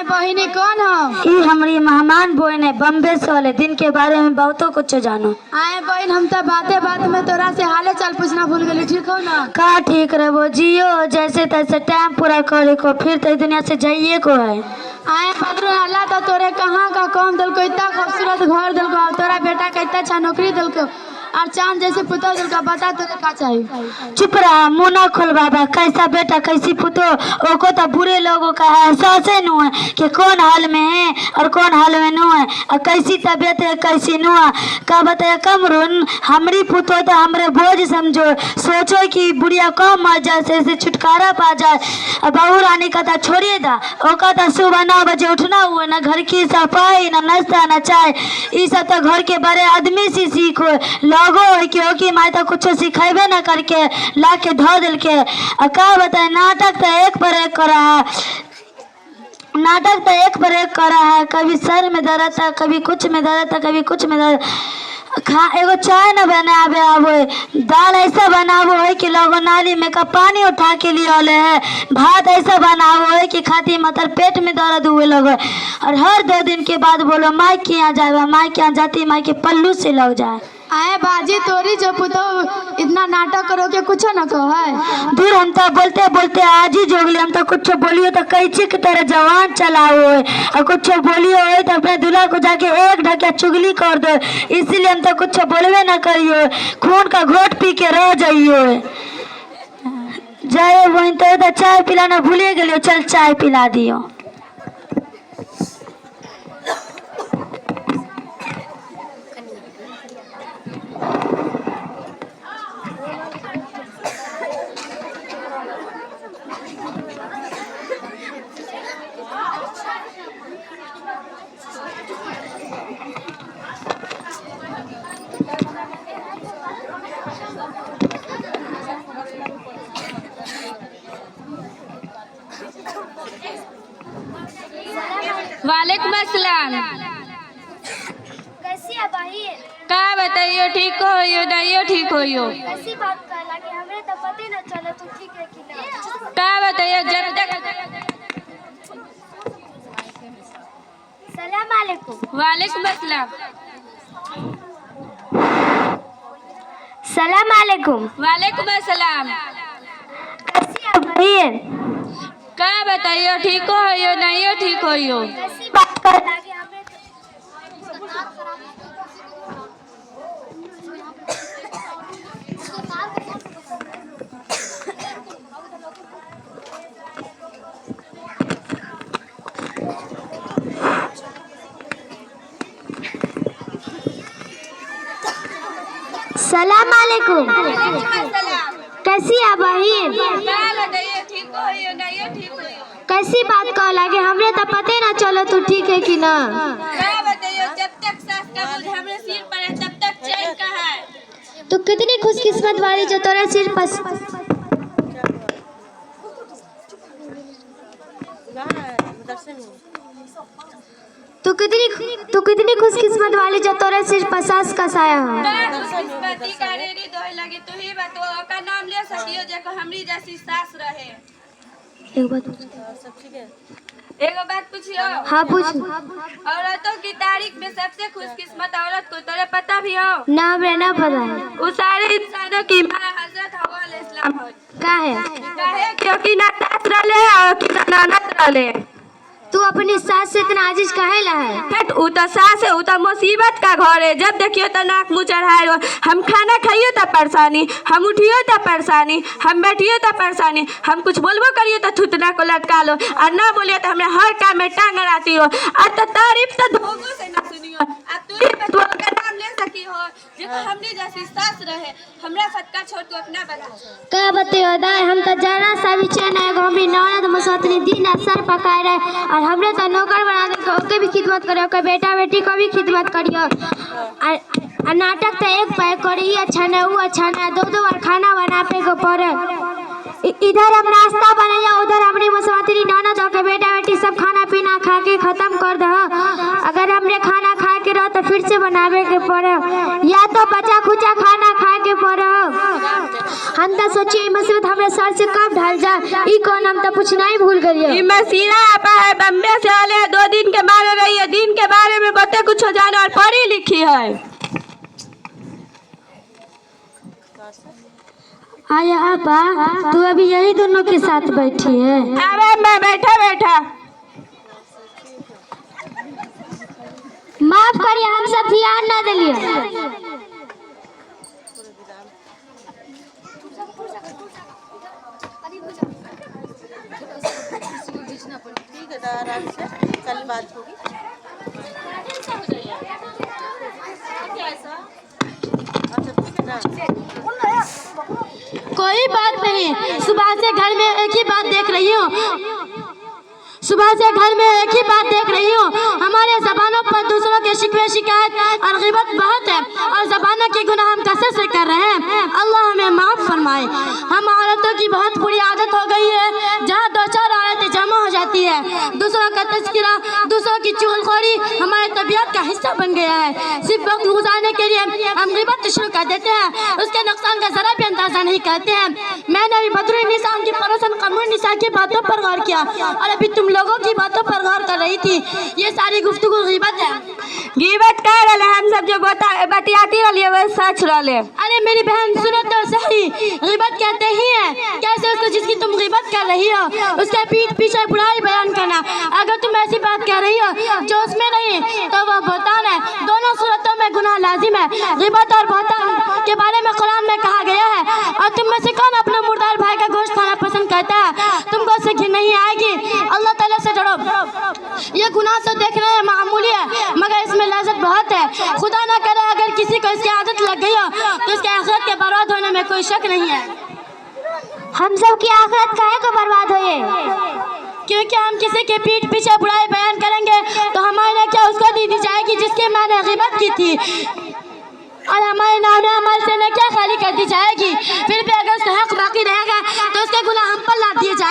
बहिनी कौन हो? ई हमारी मेहमान बहन है, बम्बे से वाले दिन के बारे में बहुतों कुछ जानो। आए बहन, हम तो बातें बात में तोरा से हाले चाल पूछना भूल गए। ठीक हो ना? का ठीक रहे वो जियो जैसे तैसे टाइम पूरा करे को, फिर तो दुनिया से जाइए को है। आए बदरू, अल्लाह तो तोरे कहाँ का कौन दिल को, इतना खूबसूरत घर दिल को, तोरा बेटा का इतना अच्छा नौकरी दिल को, और चांद जैसे पुतो दिल का। बता तोरे का चाहिए? चुप रहा, मुँह ना खोल बाबा। कैसा बेटा कैसी पुतो, ओको तो बुरे लोगों का एहसास है नु है कि कौन हाल में है और कौन हाल में नु है, और कैसी तबीयत है कैसी नु है। का बताया कमरुन, हमारी पुतो तो हमरे बोझ समझो, सोचो कि बुढ़िया कम मर जाए से छुटकारा पा जाए। बहू रानी का तो छोड़िए दा, ओका तो सुबह 9 बजे उठना हुआ, ना घर की सफाई, ना नाश्ता, ना चाय। ये सब तो घर के बड़े आदमी से सीखो। लोगो है कि ओकी माई तो कुछ सिखेबे ना करके ला के धो दिल के। का बताए, नाटक तो एक पर एक कर रहा है, नाटक तो एक पर एक कर रहा है। कभी सर में दर्द था, कभी कुछ में दर्द था, कभी कुछ में दर्द। एगो चाय न बनावे आवे, दाल ऐसा बनावो है कि लोगों नाली में का पानी उठा के लिए ले है। भात ऐसा बनावो है कि खाती मतलब पेट में दर्द हुए लोग। और हर 2 दिन के बाद बोलो माई के यहाँ जाए, माई के यहाँ जाती माई के पल्लू से लग जाए। आए बाजी, तोरी जो पुतो इतना नाटक करो के कुछ न कहो है। दूर, हम तो बोलते बोलते आज ही जोगले। हम तो कुछ बोलियो तो कैची की तरह जवान चलाओ है, और कुछ बोलियो है तो अपने दूल्हा को जाके एक ढकिया चुगली कर दो। इसीलिए हम तो कुछ बोलवे ना करियो, खून का घोट पी के रह जाइयो। जाए वहीं तो चाय पिलाना भूले गए, चल चाय पिला दियो। वालेकुम अस्सलाम। कैसी है बहिन? का बताइयो, ठीक हो यो नहीं ठीक हो यो? ऐसी बात कहला कि हमरे तो पते न चले तू ठीक है कि ना। का बताइयो, जब तक। सलाम अलैकुम। वालेकुम अस्सलाम। सलाम अलैकुम। वालेकुम अस्सलाम। कैसी है बहिन? का बताइयो, ठीक हो यो नहीं ठीक हो यो? कैसी बात कहला कि हमरे सलाम अलैकुम। कैसी है बहिन? का बताइयो, ठीक हो यो नहीं ठीक हो यो? कैसी बात कहला कि हमरे तो पते न चले तू ठीक है कि ना। का बताइयो, जब तक सास का बोझ हमरे सिर पर है तब तक चैन कहाँ है। तू कितनी खुशकिस्मत वाली जो तेरे सिर पर तू कितनी खुशकिस्मत वाली जो तेरे सिर पर सास का साया हो। खुशकिस्मती का रेडी दोय लगी, तू ही बतो का नाम ले सकियो जेको हमरी जैसी सास रहे। एक बात एगो बात पूछियो। हाँ पूछ। औरतों की तारीख में सबसे खुशकिस्मत औरत को तोरे पता भी हो? ना हमरे ना पता है। वो सारे इंसानों की माँ हजरत हवा अलैहिस्सलाम हो। का है? काहे? क्योंकि ना सास रले और कि ना ननद रले। तू अपनी सास से इतना आजिज काहे ला है? हट, उ तो सास है, उ तो मुसीबत का घर है। जब देखियो तो नाक मुँह चढ़ाए रहो। हम खाना खाइयो तो परेशानी, हम उठियो तो परेशानी, हम बैठियो तो परेशानी, हम कुछ बोलबो करियो तो थुतना को लटका लो, और ना बोलियो तो हमें हर काम में टांग अड़ाती हो। और तो तारीफ तो धोगो से ना सुनियो। अब तू ही बतवा का नाम ले सकी हो जेको हमने जैसी सास रहे। हमरा फटका छोड़ तू अपना बता। का बतियो दाई, हम तो जाना सारी चैन है हमरी नौरत मुसतनी दिन सर पकाए रहे, और हमरे तो नौकर बना दे ओके भी खिदमत करियो, ओके बेटा बेटी को भी खिदमत करियो। और नाटक तो एक पैक करी, अच्छा ना वो अच्छा ना, 2 बार खाना बना पे को पड़े। इधर हम नाश्ता बनाया, उधर हमारी मुसवातिरी ननद के बेटा बेटी सब खाना पीना खा के खत्म कर दो। अगर हमने खाना खा के रहो तो फिर से बनावे के पड़े, या तो बचा खुचा खाना खा के पड़े। हम तो सोचिए मुसीबत हमरे सर से कब ढल जाए, ई कौन हम तो पूछना ही भूल गए। ई मसीना आपा है, बम्बे से आले है। आया आपा, तू अभी यही दोनों के साथ बैठी है? अबे मैं बैठा बैठा माफ करिए, हम सब ध्यान ना दिलिए। ठीक है, आराम से कल बात होगी। कोई बात नहीं, सुबह से घर में एक ही बात देख रही हूँ, सुबह से घर में एक ही बात देख रही हूँ। हमारे ज़बानों पर दूसरों के शिकवे शिकायत और ग़ीबत बहुत है और ज़बानों के गुनाह हम कसरत से कर रहे हैं। अल्लाह हमें माफ़ फरमाए। हम औरतों की बहुत बुरी आदत हो गई है, जहाँ दो चार औरतें जमा हो जाती है, दूसरों का तज़किरा, दूसरों की चुगलखोरी हमारी तबीयत का हिस्सा बन गया है। सिर्फ वक्त गुजारने के लिए हम ग़ीबत शुरू कर देते हैं, उसके नुकसान का ज़रा भी अंदाज़ा नहीं करते हैं। मैंने अभी बदरुन निसा की परोसन कमरुन निसा की बातों पर गौर किया और अभी तुम लोगों की बातों पर गौर कर रही थी। ये सारी गुफ्तगू ग़ीबत है। ग़ीबत कर रहे हम सब जो बतियाती रहिए वह सच रहे। अरे मेरी बहन सुनो तो सही, ग़ीबत कहते ही हैं कैसे उसको जिसकी तुम ग़ीबत कर रही हो उसके पीठ पीछे बुराई बयान करना। अगर तुम ऐसी बात कह रही हो जो उसमें नहीं तो वह बहतान है। दोनों सूरतों में गुनाह लाजिम है। ग़ीबत और बहतान के बारे में कुरान में कहा गया है। और तुम में से कौन अपने मुर्दार भाई का गोश्त खाना पसंद करता है? तुमको उससे घिन नहीं आएगी? अल्लाह ताला से डरो। ये गुनाह तो देखने में मामूली है मगर इसमें लज़्ज़त बहुत है। खुदा ना करे अगर किसी को इसकी आदत लग गई हो तो उसके आखिरत के बर्बाद होने में कोई शक नहीं है। हम सब की आखिरत काहे को बर्बाद होए? क्योंकि हम किसी के पीठ पीछे बुराई बयान करेंगे तो हमारे क्या उसको दी जाएगी जिसकी मैंने ग़ीबत की थी, और हमारे नाम अमल से न क्या खाली कर दी जाएगी। फिर